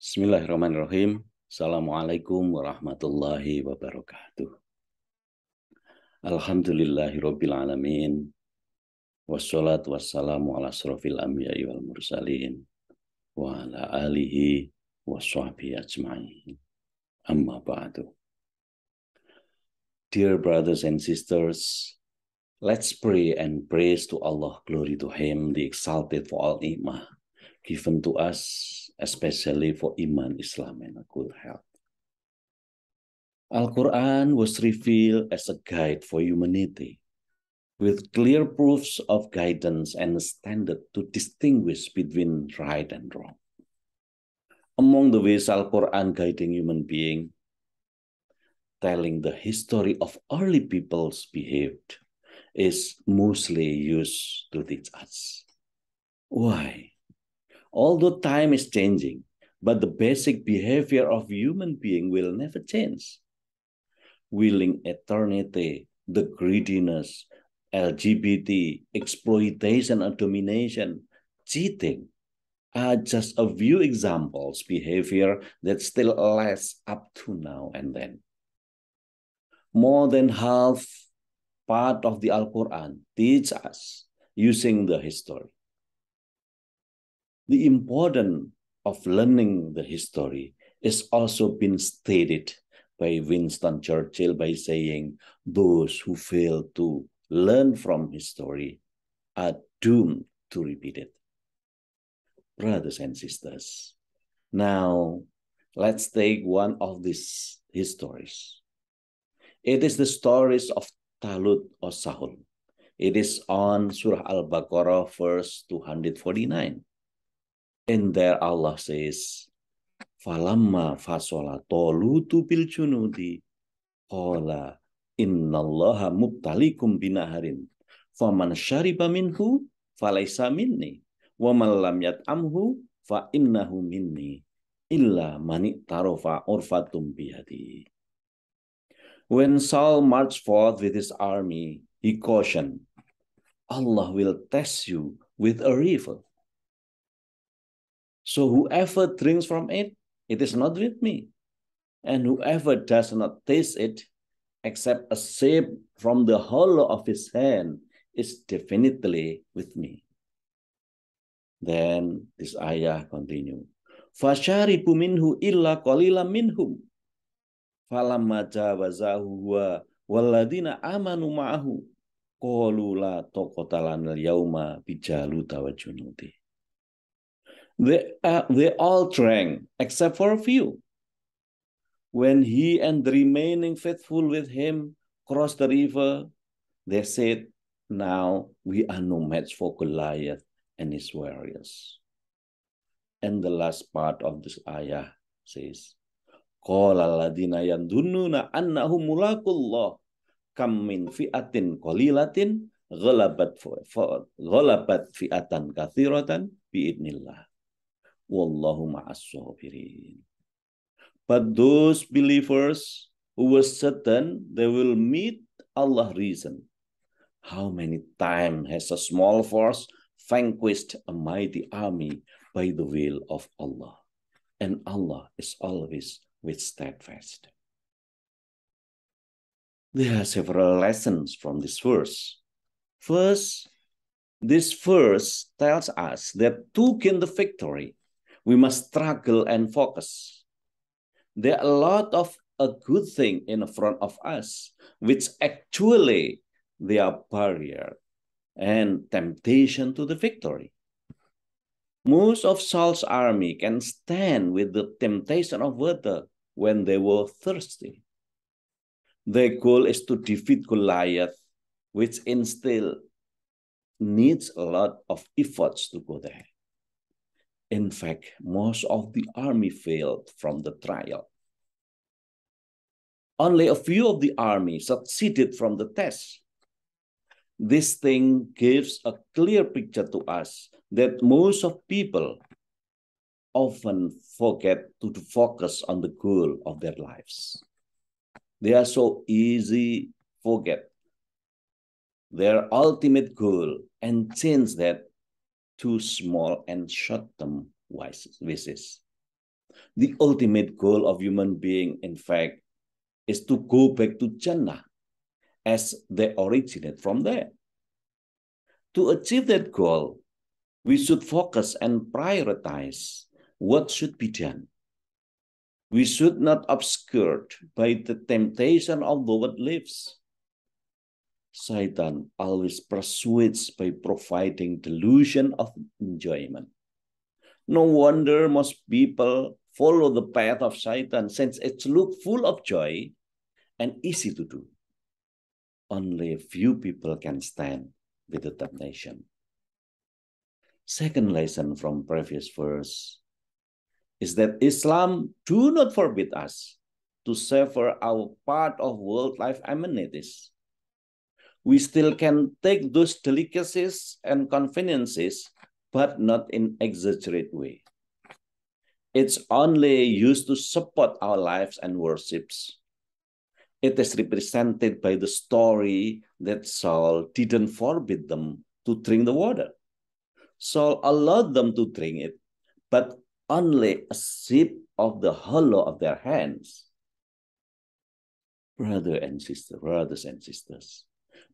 Bismillahirrahmanirrahim. Assalamualaikum warahmatullahi wabarakatuh. Alhamdulillahirabbil alamin. Wassalatu wassalamu ala asrofil anbiya'i wal mursalin wa ala alihi washabbihi ajma'in. Amma ba'du. Dear brothers and sisters, let's pray and praise to Allah, glory to Him, the exalted for all ni'mah given to us, especially for Iman, Islam, and a good health. Al-Quran was revealed as a guide for humanity, with clear proofs of guidance and a standard to distinguish between right and wrong. Among the ways Al-Quran guiding human being, telling the history of early peoples behaved, is mostly used to teach us. Why? Although time is changing, but the basic behavior of human being will never change. Willing eternity, the greediness, LGBT, exploitation and domination, cheating are just a few examples behavior that still lasts up to now and then. More than half part of the Al-Quran teach us using the history. The importance of learning the history is also been stated by Winston Churchill by saying, those who fail to learn from history are doomed to repeat it. Brothers and sisters, now let's take one of these histories. It is the stories of Talut or Sahul. It is on Surah Al-Baqarah, verse 249. And there Allah says, Falamma fasola tolutu bil junudi qala innallaha mubtalikum binaharin faman syariba minhu falaysa minni wa man lam yat'amhu fa innahu minni illa man iqtarofa urfatum bihadi. When Saul marched forth with his army, he cautioned, Allah will test you with a river. So whoever drinks from it, it is not with me. And whoever does not taste it, except a sip from the hollow of his hand, is definitely with me. Then this ayah continue. Fasharibu minhu illa qalila minhum. Falamma jawazahu huwa walladina amanu ma'ahu qalu la taqata lana al-yawma bijaluta wa junudi. They all drank except for a few. When he and the remaining faithful with him crossed the river, they said, now we are no match for Goliath and his warriors. And the last part of this ayah says, Qala alladhina yadhunnuna annahum mulaqullah kam min fi'atin qalilatin ghalabat fi'atan kathiratan bi'idnillah. Wallahu ma'as sabirin. But those believers who were certain they will meet Allah reason. How many times has a small force vanquished a mighty army by the will of Allah? And Allah is always with steadfast. There are several lessons from this verse. First, this verse tells us that to gain the victory, we must struggle and focus. There are a lot of a good thing in front of us, which actually they are barrier and temptation to the victory. Most of Saul's army can stand with the temptation of water when they were thirsty. Their goal is to defeat Goliath, which instill needs a lot of efforts to go there. In fact, most of the army failed from the trial. Only a few of the army succeeded from the test. This thing gives a clear picture to us that most of people often forget to focus on the goal of their lives. They are so easy forget their ultimate goal and change that to small and short-term wishes. The ultimate goal of human being, in fact, is to go back to Jannah as they originate from there. To achieve that goal, we should focus and prioritize what should be done. We should not obscured by the temptation of the world lives. Satan always persuades by providing delusion of enjoyment. No wonder most people follow the path of Satan, since it looks full of joy and easy to do. Only a few people can stand with the temptation. Second lesson from previous verse is that Islam do not forbid us to savor our part of world life amenities. We still can take those delicacies and conveniences, but not in exaggerate way. It's only used to support our lives and worships. It is represented by the story that Saul didn't forbid them to drink the water. Saul allowed them to drink it, but only a sip of the hollow of their hands. Brothers and sisters,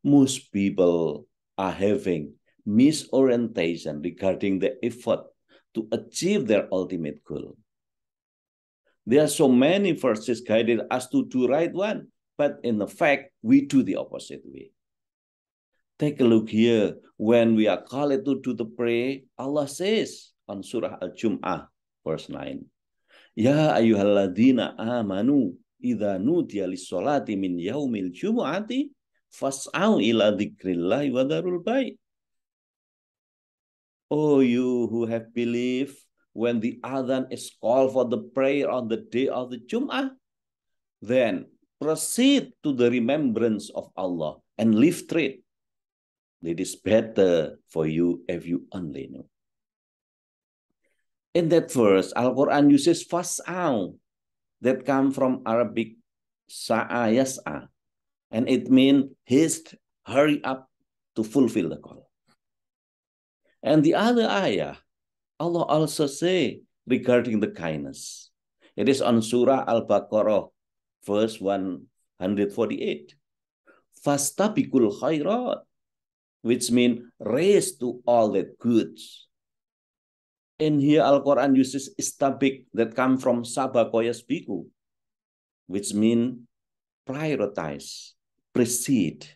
most people are having misorientation regarding the effort to achieve their ultimate goal. There are so many verses guided us to do right one, but in fact, we do the opposite way. Take a look here. When we are called to do the prayer, Allah says on Surah Al-Jum'ah, verse 9, Ya ayyuhalladzina amanu idza nudiya lis-sholati min yaumil jumu'ati fas'au ila dzikrillahi wa dzarul bai'. Oh, you who have believed, when the adhan is called for the prayer on the day of the Jum'ah, then proceed to the remembrance of Allah and live straight. It is better for you if you only know. In that verse, Al-Quran uses fas'au, that come from Arabic sa'a yas'a, and it means haste, hurry up to fulfill the call. And the other ayah, Allah also say regarding the kindness. It is on Surah Al-Baqarah, verse 148. Fastabikul khairat, which means race to all that goods. And here Al-Quran uses istabik, that come from sabakoyas biku, which means prioritize, precede.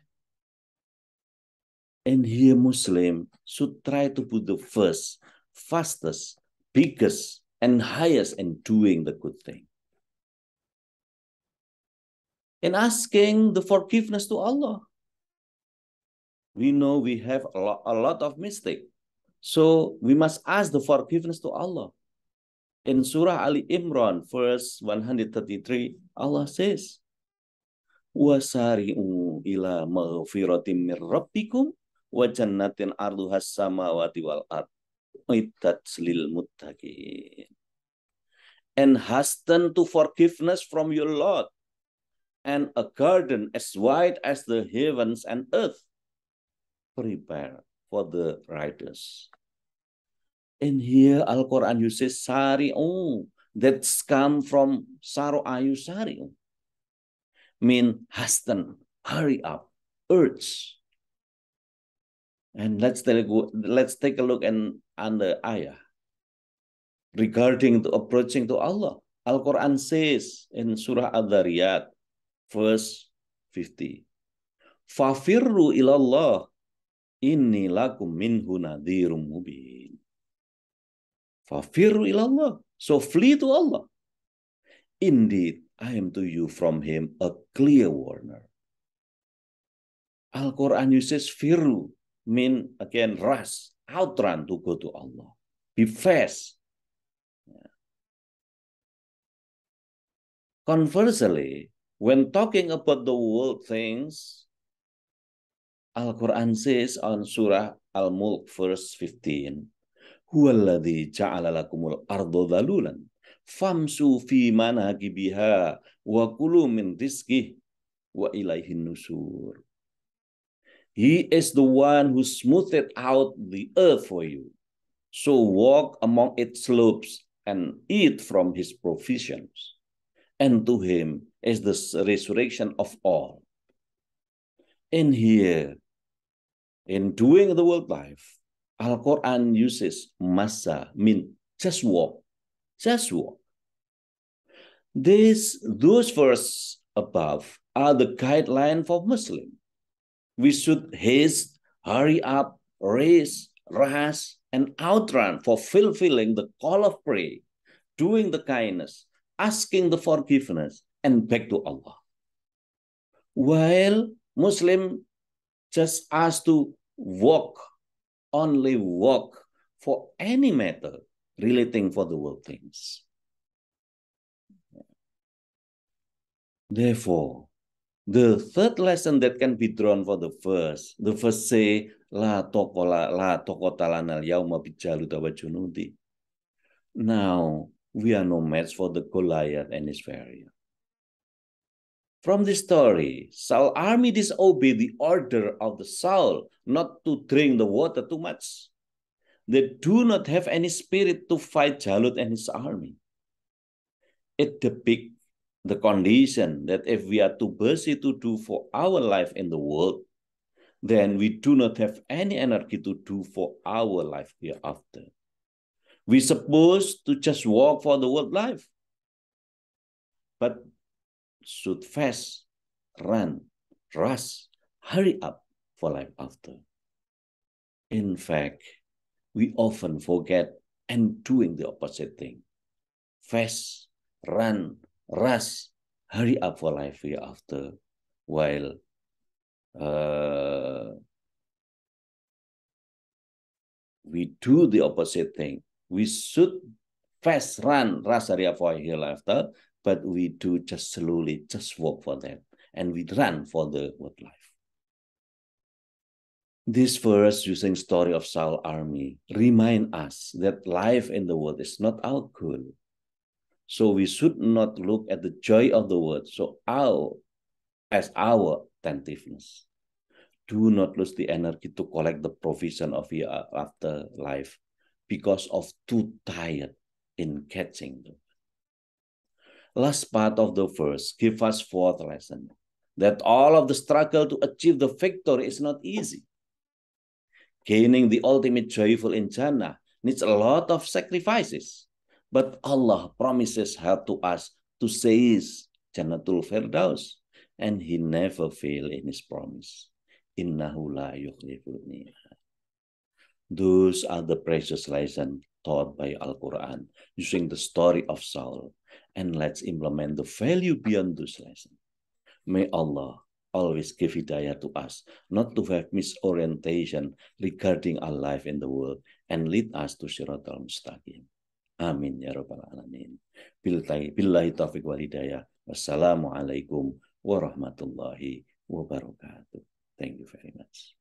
And here Muslim should try to put the first, fastest, biggest, and highest in doing the good thing. And asking the forgiveness to Allah. We know we have a lot of mistake. So we must ask the forgiveness to Allah. In Surah Ali Imran, verse 133, Allah says, Wasari'u ila maghfiratim mir rabbikum wa jannatin arduhas samawati wal ard uiddat lil muttaqin. And hasten to forgiveness from your Lord, and a garden as wide as the heavens and earth, prepare for the righteous. And here Al-Quran uses sari'u, that's come from saru'ayu sari'u, mean hasten, hurry up, urge. And let's take a look on the ayah regarding the approaching to Allah. Al-Quran says in Surah Ad-Dhariyat, verse 50, Fafirru ilallah inni lakum minhu nadhirum mubin. Fafirru ilallah. So flee to Allah. Indeed, I am to you from him a clear warner. Al-Quran uses firru, mean again rush, outrun to go to Allah. Be fast. Conversely, when talking about the world things, Al-Quran says on Surah Al-Mulk, verse 15, Huwaladhi ja'ala lakumul ardo dhalulan, famsu fi manakibiha, wa kulu min rizkih, wa ilaihin nusur. He is the one who smoothed out the earth for you. So walk among its slopes and eat from his provisions, and to him is the resurrection of all. In here, in doing the world life, Al-Quran uses masa, mean just walk, just walk. Those verses above are the guideline for Muslim. We should haste, hurry up, race, rush, and outrun for fulfilling the call of prayer, doing the kindness, asking the forgiveness, and back to Allah. While Muslim just asked to walk, only walk for any matter relating for the world things. Therefore, the third lesson that can be drawn for the verse say, La tokota lana al-yawma bijaluta wa junudi. Now, we are no match for the Goliath and his warrior. From this story, Saul's army disobeyed the order of the Saul not to drink the water too much. They do not have any spirit to fight Jalut and his army. It depicts the condition that if we are too busy to do for our life in the world, then we do not have any energy to do for our life hereafter. We're supposed to just walk for the world life, but should fast, run, rush, hurry up for life after. In fact, we often forget and doing the opposite thing. Fast, run, rush, hurry up for life hereafter, while we do the opposite thing. We should fast, run, rush, hurry up for hereafter, but we do just slowly, just walk for that, and we run for the world life. This verse, using story of Saul army, remind us that life in the world is not our goal. So we should not look at the joy of the world as our attentiveness. Do not lose the energy to collect the provision of your afterlife because of too tired in catching them. Last part of the verse gives us fourth lesson, that all of the struggle to achieve the victory is not easy. Gaining the ultimate joyful in Jannah needs a lot of sacrifices. But Allah promises help to us to seize Jannatul Firdaus, and He never fails in His promise. Innahu la yukhliful mi'ad. Those are the precious lessons taught by Al-Quran using the story of Saul. And let's implement the value beyond those lessons. May Allah always give hidayah to us, not to have misorientation regarding our life in the world, and lead us to Shiratal Mustaqim. Amin ya rabbal alamin. Billahi taufiq wal hidayah. Wassalamualaikum warahmatullahi wabarakatuh. Thank you very much.